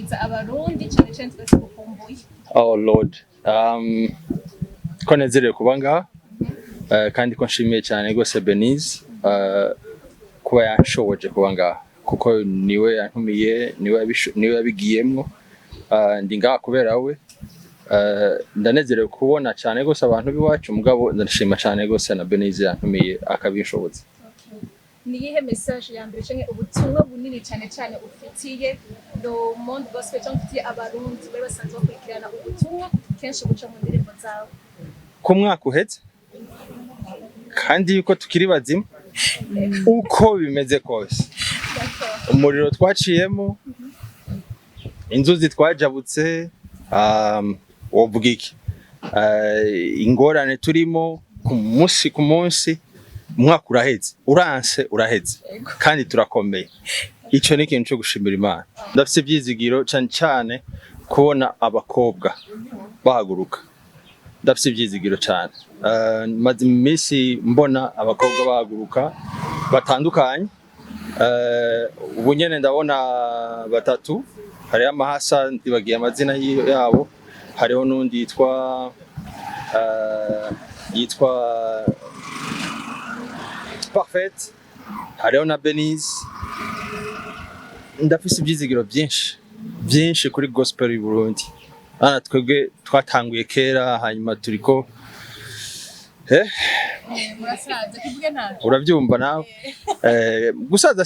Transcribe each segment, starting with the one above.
kwipfuriza abarundi cyane cyane twese gukumbuye. Oh Lord, ko nezerewe kuba ngaha kandi ko nshimiye cyane gose Benize kuba yanshoboje kuba ngaha kuko niwe yantumiye niwe yabigiyemwo ndi ngaha kubera we ndanezerewe kubona cyane gose abantu biwacu mugabo ndashima cyane gose na Benize yantumiye akabinshoboza. Niyihe message ya mbere cyane ubutumwa bunini cyane cyane ufitiye do monde gospel cyangwa ufitiye abarundi bari basanzwe bakurikirana ubutumwa kenshi guca mu ndirimbo zawe ku mwaka uhetse kandi yuko tukiri bazima uko bimeze kose umuriro twaciyemo inzuzi twajabutse wovuga iki ingorane turimo ku munsi umwaka uraheze uranse uraheze kandi turakomeye ico ni ikintu cyo gushimira Imana ndafite ibyizigiro cyane cyane kubona abakobwa bahaguruka ndafite ibyizigiro cyane maze iminsi mbona abakobwa bahaguruka batandukanye ubu nyene ndabona batatu hari amahasa ndibagiye amazina yabo hariho nundi yitwa Parfait hariho na Benize ndafise ibyizigiro byinshi kuri gospel y'u Burundi ana twebwe twatanguye kera hanyuma turiko murasaza kivuge nta urabyumva nawe gusaza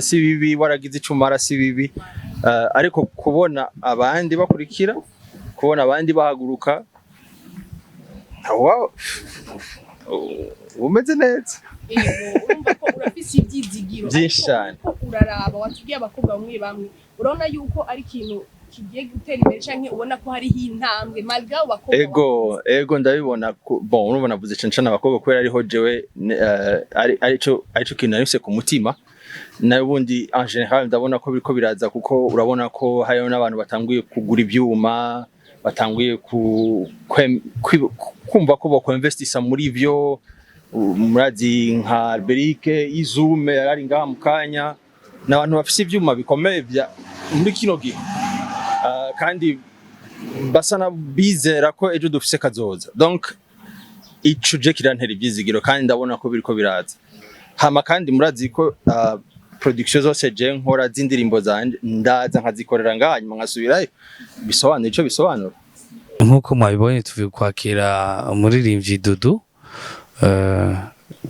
si bibi waragize icumara si bibi ariko kubona abandi bakurikira kubona abandi bahaguruka wow umeze neza urumva ko urafise ibyizigiro byinshi cyane uraraba watubwiye abakobwa bamwe urabona yuko ari ikintu kigiye gutera imbere canke ubona ko hari intambwe malgré abakobwa ego ndabibona bon urumva navuze cyane abakobwa kwera ariho jewe arico kintu nari ku mutima nabundi en général ndabona ko biriko biraza kuko urabona ko hariho n'abantu batanguye kugura ibyuma batanguye kumva ko bako investisa muri byo murazi nka Alberique Izume yari ngaha mu kanya n'abantu bafise ibyuma bikomeye bya muri kino gihe kandi basana bizera ko ejo dufise kazoza donc ico je kirantera ibyizigiro kandi ndabona ko biriko biraza hama kandi murazi ko production zose je nkora zindirimbo zanje ndaza nkazikorera nganyuma nkasubirayo bisobanura ico bisobanura nkuko mwabibonye tuvuye kwakira umuririmbyi Dudu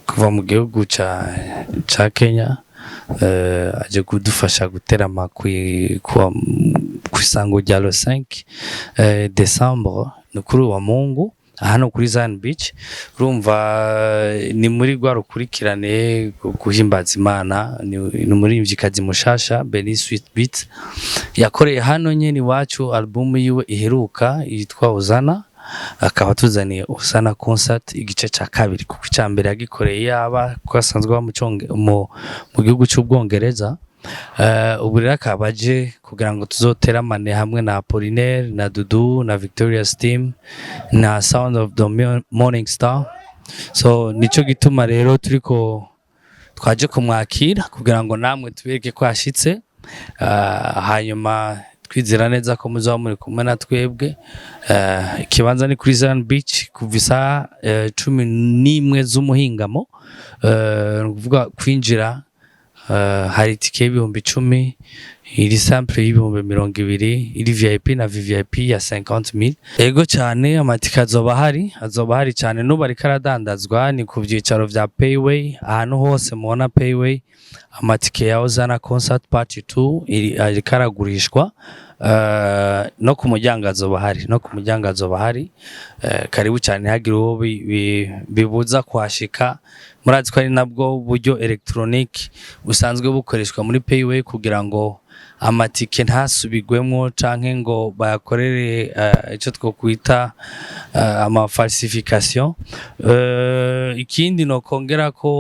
kuva mu gihugu ca Kenya aje kudufasha guterama ku isango rya le 5 décembre no kuri wa Mungu hano kuri Zion Beach urumva ni muri rwa rukurikirane guhimbaza Imana ni umuririmvyikazi mushasha Beni Sweet Beat yakoreye hano nyene iwacu album yiwe iheruka yitwa Uzana akaba tuzaniye Uzana concert igice ca kabiri kuko icambere yagikoreye yaba kwasanzwe mu gihugu cy'Ubwongereza ubu rero akabaje kugira ngo tuzoteramane hamwe na Apollinaire na Dudu na Victoria's Team na Sound of the Morning Star so nico gituma rero turiko twaje kumwakira kugira ngo namwe tubereke ko ashitse hanyuma twizera neza ko muzaba muri kumwe na twebwe ikibanza ni kuri Zion Beach kuva isaha 11 z'umuhingamo kuvuga kwinjira hari tike y'ibihumbi 10 iri sample y'ibihumbi 20 iri VIP na VVIP ya 50,000 ego cyane amatika azoba hari cyane n'ubu ari karadandazwa ni ku byicaro vya Payway ahantu hose mubona Payway amatike ya Uzana concert part 2 iri karagurishwa no ku muryango azoba hari karibu cyane hagira uwo bibuza kwashika murazi ko ari nabwo buryo electronic busanzwe bukoreshwa muri Payway kugira ngo amatike ntasubigwemo canke ngo bayakorere ico twokwita ama falsification ikindi no kongera ko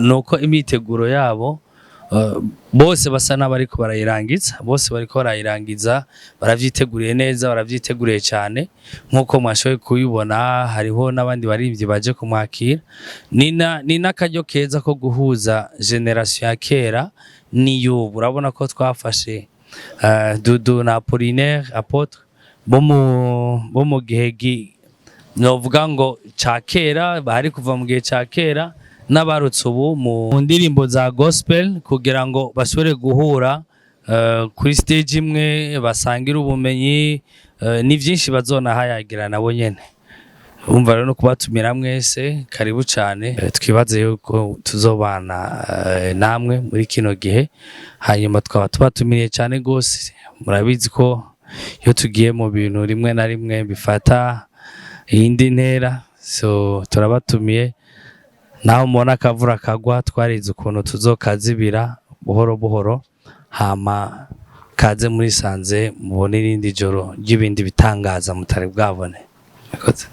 nuko imiteguro yabo bose basa n'abariko barayirangiza baravyiteguriye neza baravyiteguriye cyane nkuko mwashoboye kubibona hariho n'abandi barivye baje kumwakira ni nakaryo keza ko guhuza generation ya kera n'iyubu urabona ko twafashe Dudu na Apollinaire Apotre bo mu gihe novuga ngo ca kera bari kuva mu gihe ca kera n'abarutse ubu mu ndirimbo za gospel kugira ngo bashobore guhura kuri stage imwe basangira ubumenyi ni byinshi bazona hayagira nabo nyene. Umva rero no kubatumira mwese karibu cyane, twibaze yuko tuzobana namwe muri kino gihe, hanyuma twaba tubatumiriye cyane gose. Murabizi ko iyo tugiye mu bintu rimwe na rimwe bifata iyindi ntera, so turabatumiye naho mubona akavura kagwa twarize ukuntu tuzokazibira buhoro buhoro, hama kaze muri sanze mubone irindi joro ry'ibindi bitangaza mutari bwabone. Murakoze.